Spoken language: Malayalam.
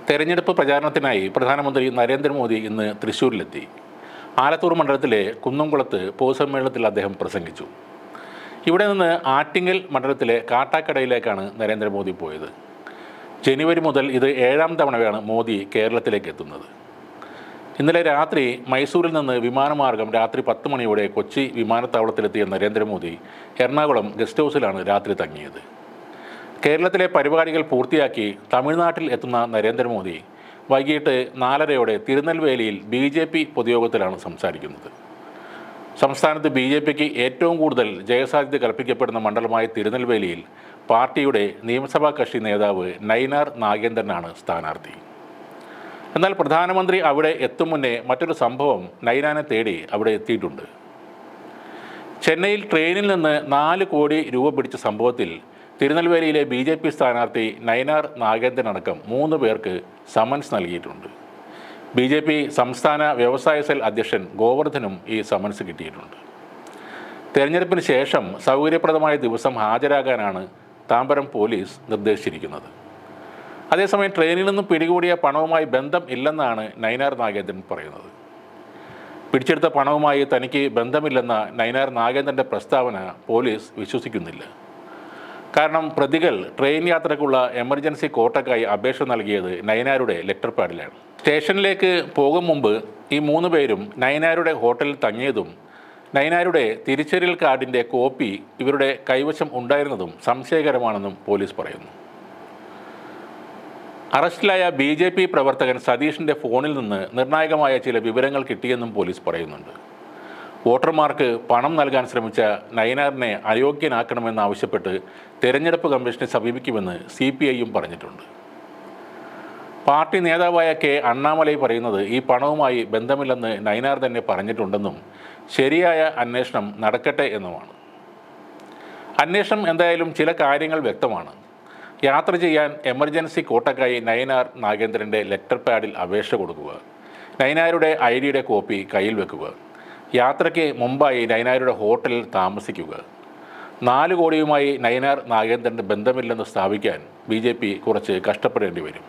തെരഞ്ഞെടുപ്പ് പ്രചാരണത്തിനായി പ്രധാനമന്ത്രി നരേന്ദ്രമോദി ഇന്ന് തൃശ്ശൂരിലെത്തി. ആലത്തൂർ മണ്ഡലത്തിലെ കുന്നംകുളത്ത് പൊതുസമ്മേളനത്തിൽ അദ്ദേഹം പ്രസംഗിച്ചു. ഇവിടെ നിന്ന് ആറ്റിങ്ങൽ മണ്ഡലത്തിലെ കാട്ടാക്കടയിലേക്കാണ് നരേന്ദ്രമോദി പോയത്. ജനുവരി മുതൽ ഇത് 7ാം തവണയാണ് മോദി കേരളത്തിലേക്ക് എത്തുന്നത്. ഇന്നലെ രാത്രി മൈസൂരിൽ നിന്ന് വിമാനമാർഗം രാത്രി 10 മണിയോടെ കൊച്ചി വിമാനത്താവളത്തിലെത്തിയ നരേന്ദ്രമോദി എറണാകുളം ഗസ്റ്റ് ഹൗസിലാണ് രാത്രി തങ്ങിയത്. കേരളത്തിലെ പരിപാടികൾ പൂർത്തിയാക്കി തമിഴ്നാട്ടിൽ എത്തുന്ന നരേന്ദ്രമോദി വൈകിട്ട് 4:30 തിരുനെൽവേലിയിൽ BJP പൊതുയോഗത്തിലാണ് സംസാരിക്കുന്നത്. സംസ്ഥാനത്ത് BJPക്ക് ഏറ്റവും കൂടുതൽ ജയസാധ്യത കൽപ്പിക്കപ്പെടുന്ന മണ്ഡലമായ തിരുനെൽവേലിയിൽ പാർട്ടിയുടെ നിയമസഭാ കക്ഷി നേതാവ് നയിനാർ നാഗേന്ദ്രനാണ് സ്ഥാനാർത്ഥി. എന്നാൽ പ്രധാനമന്ത്രി അവിടെ എത്തും മുന്നേ മറ്റൊരു സംഭവം നയിനാനെ തേടി അവിടെ എത്തിയിട്ടുണ്ട്. ചെന്നൈയിൽ ട്രെയിനിൽ നിന്ന് 4 കോടി രൂപ പിടിച്ച സംഭവത്തിൽ തിരുനെൽവേലിയിലെ BJP സ്ഥാനാർത്ഥി നയിനാർ നാഗേന്ദ്രൻ അടക്കം 3 പേർക്ക് സമൻസ് നൽകിയിട്ടുണ്ട്. BJP സംസ്ഥാന വ്യവസായ സെൽ അധ്യക്ഷൻ ഗോവർദ്ധനും ഈ സമൻസ് കിട്ടിയിട്ടുണ്ട്. തെരഞ്ഞെടുപ്പിന് ശേഷം സൗകര്യപ്രദമായ ദിവസം ഹാജരാകാനാണ് താമ്പരം പോലീസ് നിർദ്ദേശിച്ചിരിക്കുന്നത്. അതേസമയം ട്രെയിനിൽ നിന്ന് പിടികൂടിയ പണവുമായി ബന്ധം ഇല്ലെന്നാണ് നയിനാർ നാഗേന്ദ്രൻ പറയുന്നത്. പിടിച്ചെടുത്ത പണവുമായി തനിക്ക് ബന്ധമില്ലെന്ന നയിനാർ നാഗേന്ദ്രൻ്റെ പ്രസ്താവന പോലീസ് വിശ്വസിക്കുന്നില്ല. കാരണം പ്രതികൾ ട്രെയിൻ യാത്രയ്ക്കുള്ള എമർജൻസി കോട്ടയ്ക്കായി അപേക്ഷ നൽകിയത് നയിനാരുടെ ലെറ്റർ പാഡിലാണ്. സ്റ്റേഷനിലേക്ക് പോകും മുമ്പ് ഈ 3 പേരും നയിനാരുടെ ഹോട്ടലിൽ തങ്ങിയതും നയിനാരുടെ തിരിച്ചറിയൽ കാർഡിൻ്റെ കോപ്പി ഇവരുടെ കൈവശം ഉണ്ടായിരുന്നതും സംശയകരമാണെന്നും പോലീസ് പറയുന്നു. അറസ്റ്റിലായ BJP പ്രവർത്തകൻ സതീഷിൻ്റെ ഫോണിൽ നിന്ന് നിർണായകമായ ചില വിവരങ്ങൾ കിട്ടിയെന്നും പോലീസ് പറയുന്നുണ്ട്. വോട്ടർമാർക്ക് പണം നൽകാൻ ശ്രമിച്ച നയിനാറിനെ അയോഗ്യനാക്കണമെന്നാവശ്യപ്പെട്ട് തെരഞ്ഞെടുപ്പ് കമ്മീഷനെ സമീപിക്കുമെന്ന് CPIയും പറഞ്ഞിട്ടുണ്ട്. പാർട്ടി നേതാവായ K. അണ്ണാമലൈ പറയുന്നത് ഈ പണവുമായി ബന്ധമില്ലെന്ന് നയിനാർ തന്നെ പറഞ്ഞിട്ടുണ്ടെന്നും ശരിയായ അന്വേഷണം നടക്കട്ടെ എന്നുമാണ്. അന്വേഷണം എന്തായാലും ചില കാര്യങ്ങൾ വ്യക്തമാണ്. യാത്ര ചെയ്യാൻ എമർജൻസി കോട്ടയ്ക്കായി നയിനാർ നാഗേന്ദ്രൻ്റെ ലെറ്റർ പാഡിൽ അപേക്ഷ കൊടുക്കുക, നയിനാരുടെ ID കോപ്പി കയ്യിൽ വെക്കുക, യാത്രയ്ക്ക് മുമ്പായി നയിനാരുടെ ഹോട്ടലിൽ താമസിക്കുക. 4 കോടിയുമായി നയിനാർ നാഗേന്ദ്രൻ്റെ ബന്ധമില്ലെന്ന് സ്ഥാപിക്കാൻ BJP കുറച്ച് കഷ്ടപ്പെടേണ്ടി വരും.